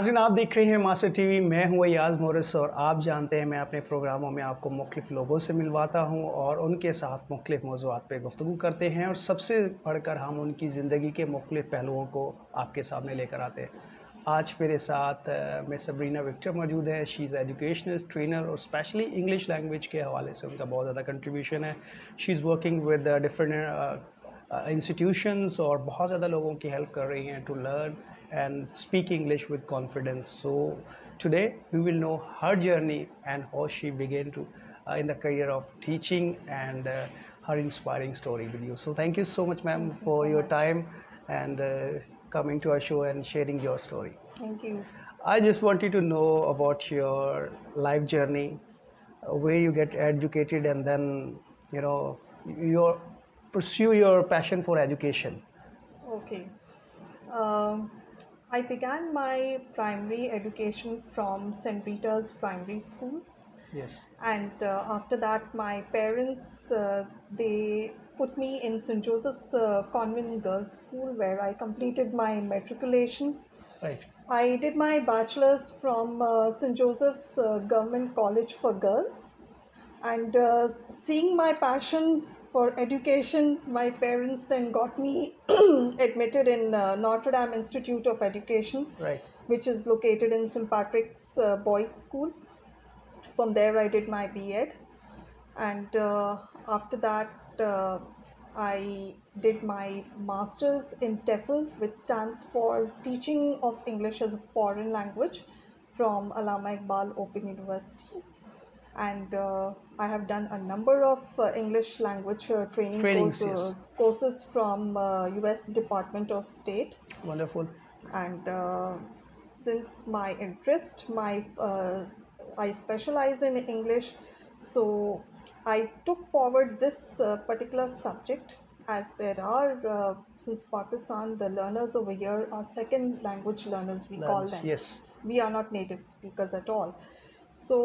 नाज़रीन, आप देख रहे हैं मास्टर टीवी। मैं हूं अयाज मोरिस और आप जानते हैं मैं अपने प्रोग्रामों में आपको मुख्तलिफ लोगों से मिलवाता हूं और उनके साथ मुख्तलिफ मौज़ूआत पे गुफ्तगू करते हैं और सबसे बढ़कर हम उनकी ज़िंदगी के मुख्तलिफ पहलुओं को आपके सामने लेकर आते हैं। आज मेरे साथ मिस सबरीना विक्टर मौजूद है। शी इज़ एजुकेशनिस्ट, ट्रेनर और स्पेशली इंग्लिश लैंग्वेज के हवाले से उनका बहुत ज़्यादा कंट्रीब्यूशन है। She is working with different institutions और बहुत ज़्यादा लोगों की हेल्प कर रही हैं to learn and speak English with confidence. So today we will know her journey and how she began to in the career of teaching and her inspiring story with you. So thank you so much, ma'am, for so your much. time and coming to our show and sharing your story. Thank you. I just wanted to know about your life journey, where you get educated and then your pursue your passion for education. Okay. Um, I began my primary education from St. Peter's Primary School, Yes. and after that, my parents they put me in St. Joseph's Convent Girls School, where I completed my matriculation. Right. I did my bachelor's from St. Joseph's Government College for Girls, and seeing my passion for education, my parents then got me admitted in Notre Dame Institute of Education, Right. which is located in St. Patrick's Boys School. From there I did my B.Ed, and after that I did my master's in TEFL, which stands for Teaching of English as a Foreign Language, from Allama Iqbal Open University. And I have done a number of English language training Trainings, yes. courses from US Department of State. Wonderful. And since my interest, I specialize in English, so I took forward this particular subject, as there are, since Pakistan, the learners over here are second language learners, we call them. Yes. We are not native speakers at all. So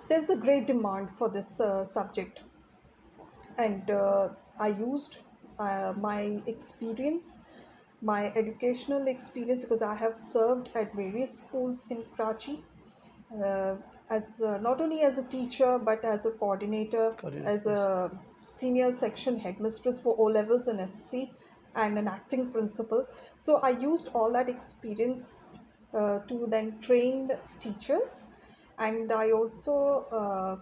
there's a great demand for this subject, and I used my experience, my educational experience, because I have served at various schools in Karachi, as not only as a teacher but as a coordinator, as a senior section headmistress for O levels and SSC, and an acting principal. So I used all that experience to then train teachers. And I also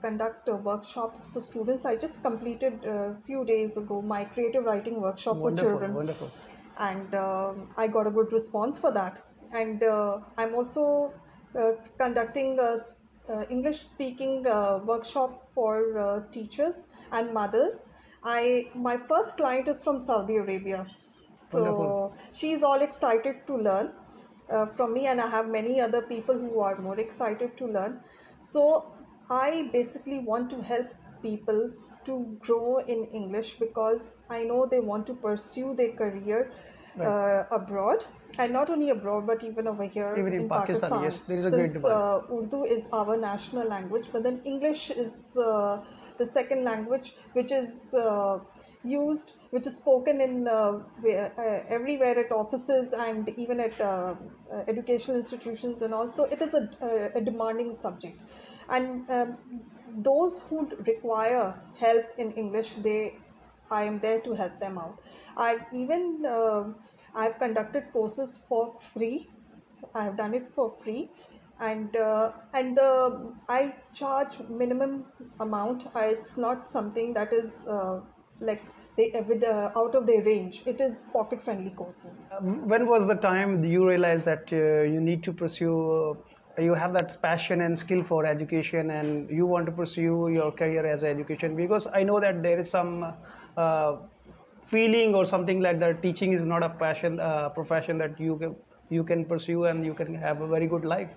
conduct workshops for students. I just completed a few days ago my creative writing workshop for children. Wonderful. And I got a good response for that. And I'm also conducting a English speaking workshop for teachers and mothers. My first client is from Saudi Arabia. So Wonderful. she's all excited to learn from me, and I have many other people who are more excited to learn. So I basically want to help people to grow in English, because I know they want to pursue their career abroad, and not only abroad but even over here in Pakistan. Yes, there is a great Since demand. Urdu is our national language, but then English is the second language, which is used, which is spoken in everywhere, at offices and even at educational institutions, and also it is a demanding subject. And those who require help in English, I am there to help them out. I've conducted courses for free. I have done it for free, and I charge minimum amount. It's not something that is like out of their range. It is pocket friendly courses. When was the time you realized that you need to pursue? You have that passion and skill for education, and you want to pursue your career as an education? Because I know that there is some feeling or something like that. Teaching is not a passion, profession that you can pursue and you can have a very good life.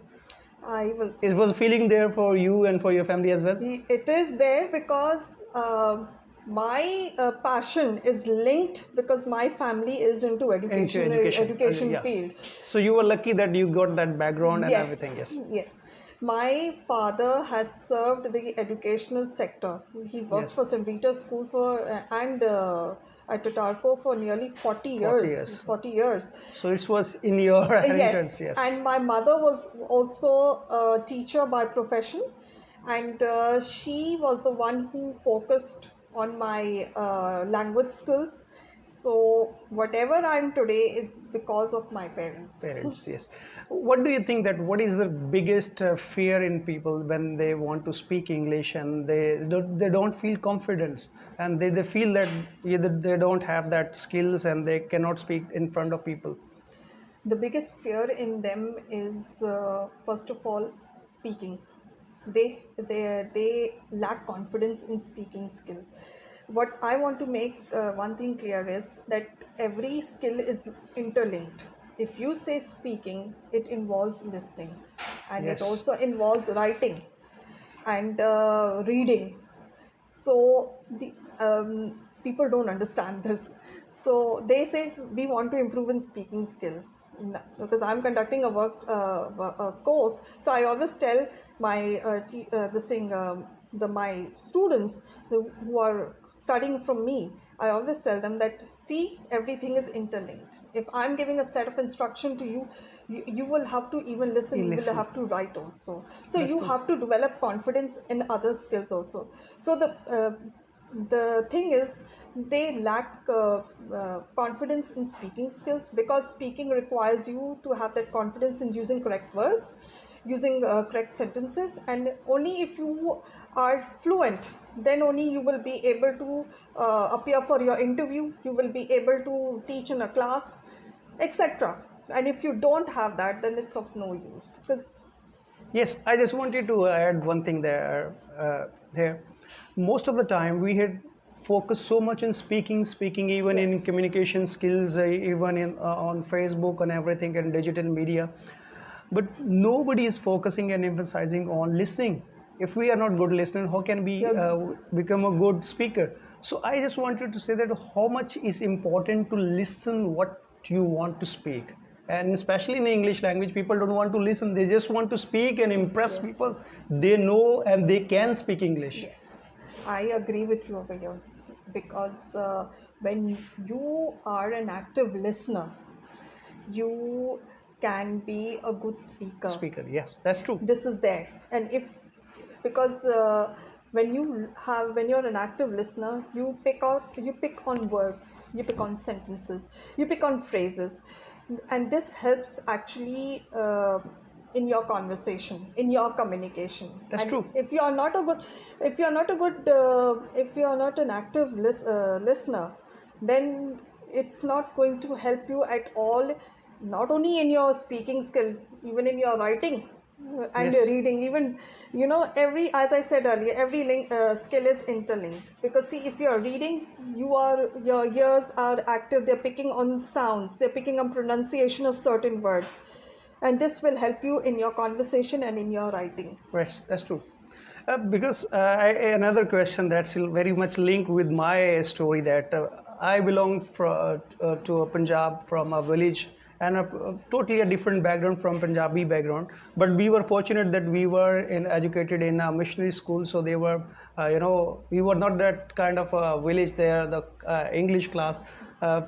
I will. Is was feeling there for you and for your family as well? It is there because my passion is linked, because my family is into education Yeah. field. So you were lucky that you got that background and Yes, everything. Yes. yes. My father has served the educational sector. He worked Yes. for St. Peter's School and at Tatarko for nearly 40 40 years. years. 40 years. So it was in your inheritance, Yes, yes. and my mother was also a teacher by profession, and she was the one who focused on my language skills. So whatever I'm today is because of my parents. Parents, yes. What do you think that what is the biggest fear in people when they want to speak English and they don't feel confidence, and they feel that either they don't have that skills and they cannot speak in front of people? The biggest fear in them is first of all speaking. They lack confidence in speaking skill. What I want to make one thing clear is that every skill is interlinked. If you say speaking, it involves listening, and it Yes. also involves writing and reading. So the people don't understand this. So they say we want to improve in speaking skill. Because I'm conducting a course, so I always tell my my students who are studying from me. I always tell them that see, everything is interlinked. If I'm giving a set of instruction to you, you will have to even listen. You will have to write also. So That's you true. have to develop confidence in other skills also. So the thing is, they lack confidence in speaking skills, because speaking requires you to have that confidence in using correct words, using correct sentences, and only if you are fluent, then only you will be able to appear for your interview, you will be able to teach in a class, etc. And if you don't have that, then it's of no use. Because Yes, I just wanted to add one thing there. Here, most of the time we had focused so much on speaking, even in yes, communication skills, even in on Facebook and everything and digital media. But nobody is focusing and emphasizing on listening. If we are not good listener, how can we you're become a good speaker? So I just wanted to say that how much is important to listen what you want to speak, and especially in the English language, people don't want to listen, they just want to speak and speak. impress people Yes. they know and they can speak English. Yes, I agree with you over here, because when you are an active listener, you can be a good speaker. Speaker, yes, that's true. This is there, and if because when you're an active listener, you pick on words, you pick on sentences, you pick on phrases, and this helps actually in your conversation, in your communication. That's And true. if you are not a good if you are not an active listener, then it's not going to help you at all, not only in your speaking skill, even in your writing and Yes. reading. Even, every, as I said earlier, every skill is interlinked. Because see, if you are reading, your ears are active, they're picking on sounds, they're picking on pronunciation of certain words, and this will help you in your conversation and in your writing. Right, that's true. Because another question that's very much linked with my story, that I belong to a Punjab, from a village, and totally a different background from Punjabi background. But we were fortunate that we were educated in a missionary school, so they were, we were not that kind of a village there. The English class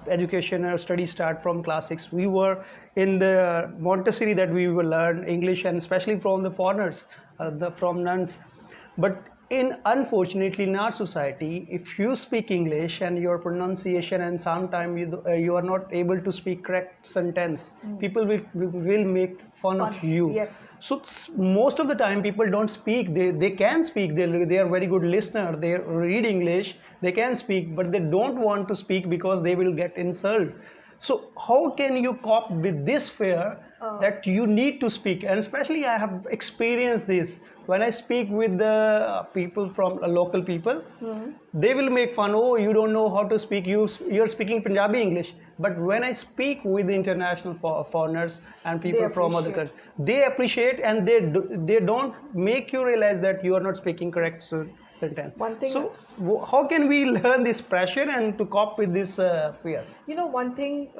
education or study start from class 6. We were in the Montessori that we will learn English, and especially from the foreigners, from nuns. But unfortunately in our society, if you speak English and your pronunciation, and sometimes you are not able to speak correct sentence, people will make fun of you. Yes. So most of the time people don't speak. They can speak. They are very good listener. They read English. They can speak, but they don't want to speak because they will get insulted. So how can you cope with this fear that you need to speak? And especially I have experienced this when I speak with the people from local people. They will make fun. Oh, you don't know how to speak. You're speaking Punjabi English. But when I speak with international foreigners and people from other countries, they appreciate, and they don't make you realize that you are not speaking correct sentence. One thing, So how can we learn this pressure and to cope with this fear? one thing,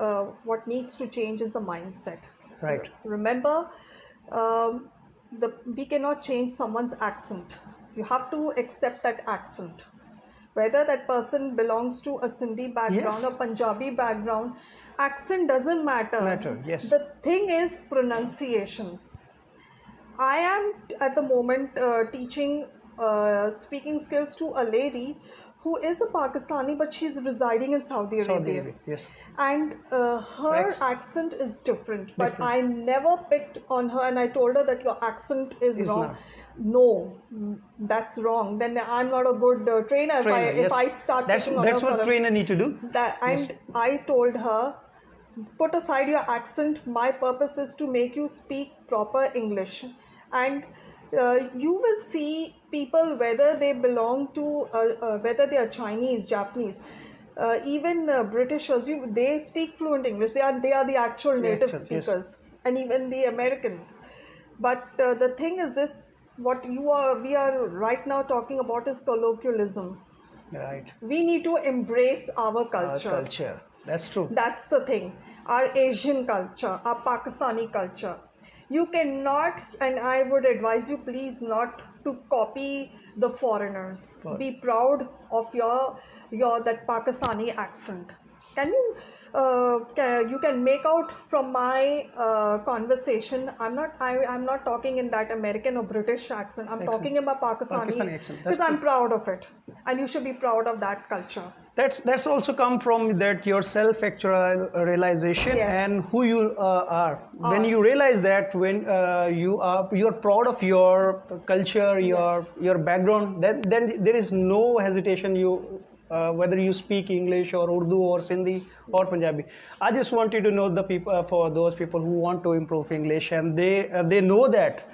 what needs to change is the mindset. Right. Remember, we cannot change someone's accent. You have to accept that accent. whether that person belongs to a Sindhi background Yes. or Punjabi background, accent doesn't matter. Yes. The thing is pronunciation. I am at the moment teaching speaking skills to a lady who is a Pakistani, but she's residing in Saudi Arabia. Yes. And her Accent. accent is different, but Different. I never picked on her, and I told her that your accent is Is wrong. not. No, that's wrong. Then I'm not a good trainer, if I start that's picking on her what for trainer need to do. that. And I told her, put aside your accent. My purpose is to make you speak proper English, and you will see people, whether they belong to whether they are Chinese, Japanese, even Britishers. They speak fluent English. They are the actual native speakers, and even the Americans. But the thing is this: we are right now talking about is colloquialism. Right. We need to embrace our culture. Culture. That's true. That's the thing. Our Asian culture, our Pakistani culture. You cannot, and I would advise you, please not to copy the foreigners. Be proud of your that Pakistani accent. Can you you can make out from my conversation? I'm not talking in that American or British accent. I'm talking in my Pakistani accent. because I'm proud of it, and you should be proud of that culture. That's also come from that your self actualization and who you are. When you realize that, when you're proud of your culture, your background, then there is no hesitation. Whether you speak English or Urdu or Sindhi or Punjabi. I just wanted to know the people, for those people who want to improve English, and they know that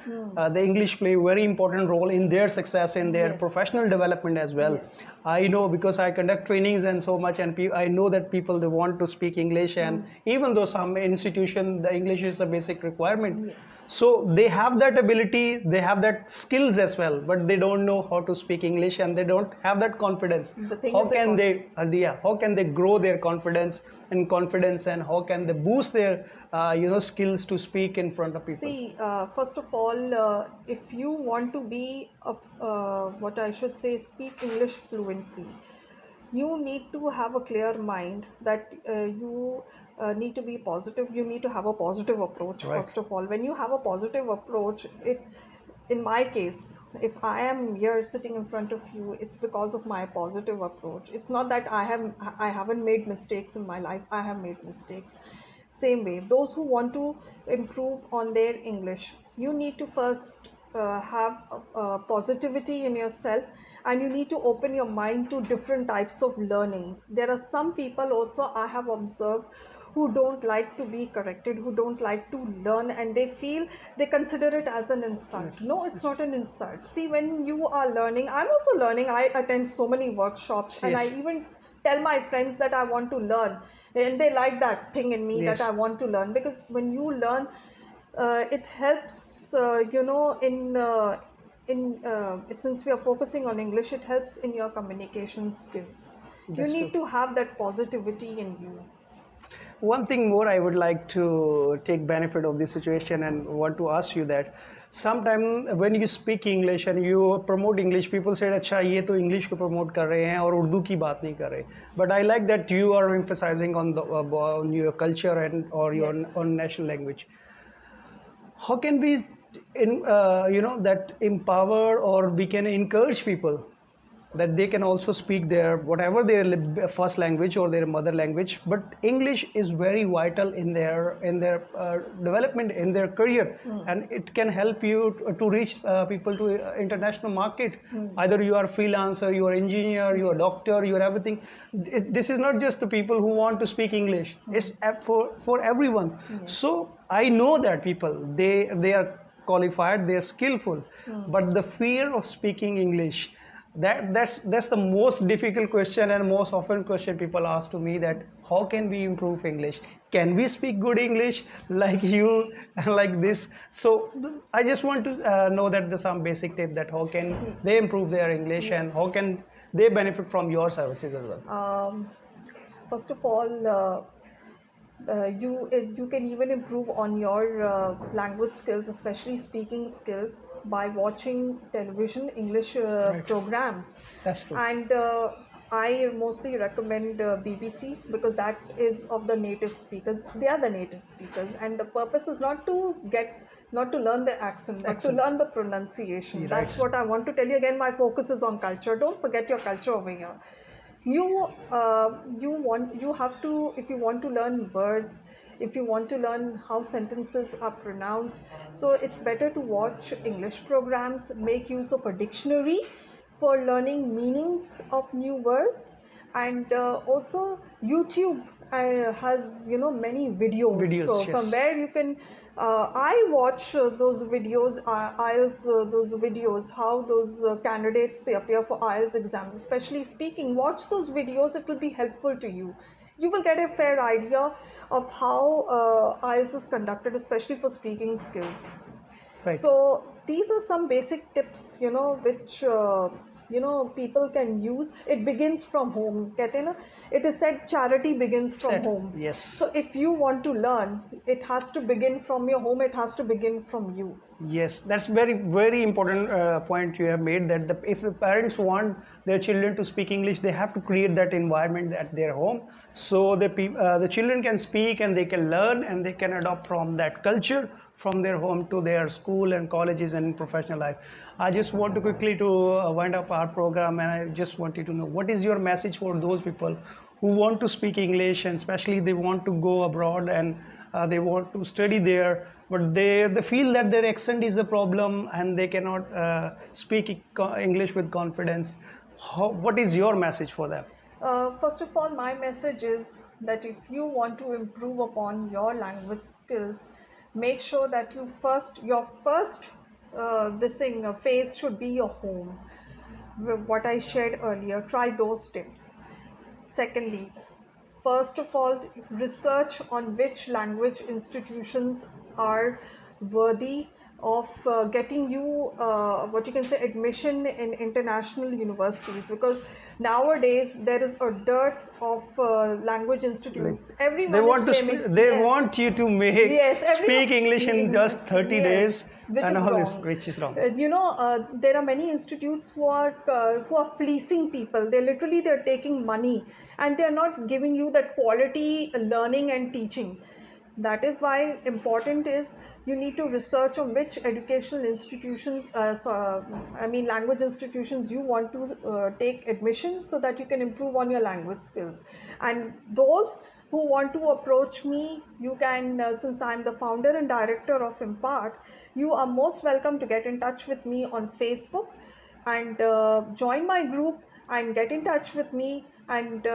the English play a very important role in their success, in their professional development as well. I know, because I conduct trainings and so much, and I know that people, they want to speak English, and even though some institution the English is a basic requirement, so they have that ability, they have that skills as well, but they don't know how to speak English, and they don't have that confidence. How can they grow their confidence, and how can they boost their skills to speak in front of people? See, first of all, if you want to be what I should say, speak English fluently, you need to have a clear mind that you need to be positive. You need to have a positive approach. First of all, when you have a positive approach, in my case, if I am here sitting in front of you, it's because of my positive approach. It's not that I haven't made mistakes in my life. I have made mistakes. Same way, those who want to improve on their English, you need to first have positivity in yourself, and you need to open your mind to different types of learnings. There are some people also I have observed who don't like to be corrected, who don't like to learn, and they consider it as an insult. No, it's not an insult. See, when you are learning, I'm also learning. I attend so many workshops, and I even tell my friends that I want to learn, and they like that thing in me, that I want to learn, because when you learn, it helps since we are focusing on English, it helps in your communication skills. You need to have that positivity in you. One thing more I would like to take benefit of this situation and want to ask you that sometimes when you speak English and you promote English, people say, अच्छा ये तो English को promote कर रहे हैं और उर्दू की बात नहीं कर रहे. But I like that you are emphasizing on your culture and or your on national language. How can we that empower, or we can encourage people that they can also speak their whatever their first language or their mother language, but English is very vital in their development, in their career, and it can help you to reach people to international market. Either you are a freelancer, you are engineer, you are doctor, you are everything. This is not just the people who want to speak English. It's for everyone. So I know that people, they are qualified, they are skillful, but the fear of speaking English, that's the most difficult question and most often question people ask to me, that how can we improve English? Can we speak good English like you, like this? So I just want to know that there's some basic tip that how can they improve their English, and how can they benefit from your services as well? First of all, you can even improve on your language skills, especially speaking skills, by watching television English programs. That's true. And I mostly recommend BBC, because that is of the native speakers. They are the native speakers, and the purpose is not to learn the accent, but to Accent. learn the pronunciation. Right. That's what I want to tell you. Again, my focus is on culture. Don't forget your culture over here. You have to, if you want to learn words, if you want to learn how sentences are pronounced, so it's better to watch English programs, make use of a dictionary for learning meanings of new words, and also YouTube has, you know, many videos, Videos, from yes. where you can I watch those videos, IELTS, those videos, how those candidates, they appear for IELTS exams, especially speaking. Watch those videos, it will be helpful to you. You will get a fair idea of how IELTS is conducted, especially for speaking skills. Right. So these are some basic tips, you know, which people can use. It begins from home. कहते हैं ना, it is said charity begins from Set. home. Yes. So if you want to learn, it has to begin from your home. It has to begin from you. Yes, that's very important point you have made. That if the parents want their children to speak English, they have to create that environment at their home, so the children can speak and they can learn and they can adopt from that culture from their home to their school and colleges and professional life. I just want to quickly to wind up our program, and I just wanted to know, what is your message for those people who want to speak English, and especially they want to go abroad and they want to study there, but they feel that their accent is a problem and they cannot speak English with confidence. What is your message for them? First of all, my message is that if you want to improve upon your language skills, make sure that your first phase should be your home. What I shared earlier, try those tips. Secondly, first of all, research on which language institutions are worthy of getting you what you can say admission in international universities, because nowadays there is a dearth of language institutes. Everyone They want is to claiming, they yes, want you to make yes, speak English in just 30 yes, days which and is all this, wrong. which is wrong. There are many institutes who are fleecing people. They're taking money, and they're not giving you that quality learning and teaching. That is why important is you need to research on which educational institutions, language institutions you want to take admissions, so that you can improve on your language skills. And those who want to approach me, you can, since I'm the founder and director of Impart, you are most welcome to get in touch with me on Facebook and join my group and get in touch with me. And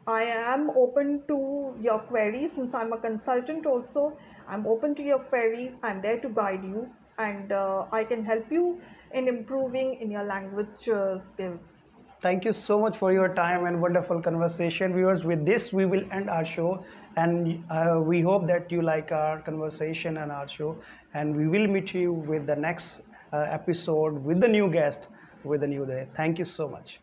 I am open to your queries, since I'm a consultant also. I'm open to your queries. I'm there to guide you, and I can help you in improving in your language skills. Thank you so much for your time and wonderful conversation. Viewers, with this, we will end our show. And we hope that you like our conversation and our show. And we will meet you with the next episode with the new guest, with a new day. Thank you so much.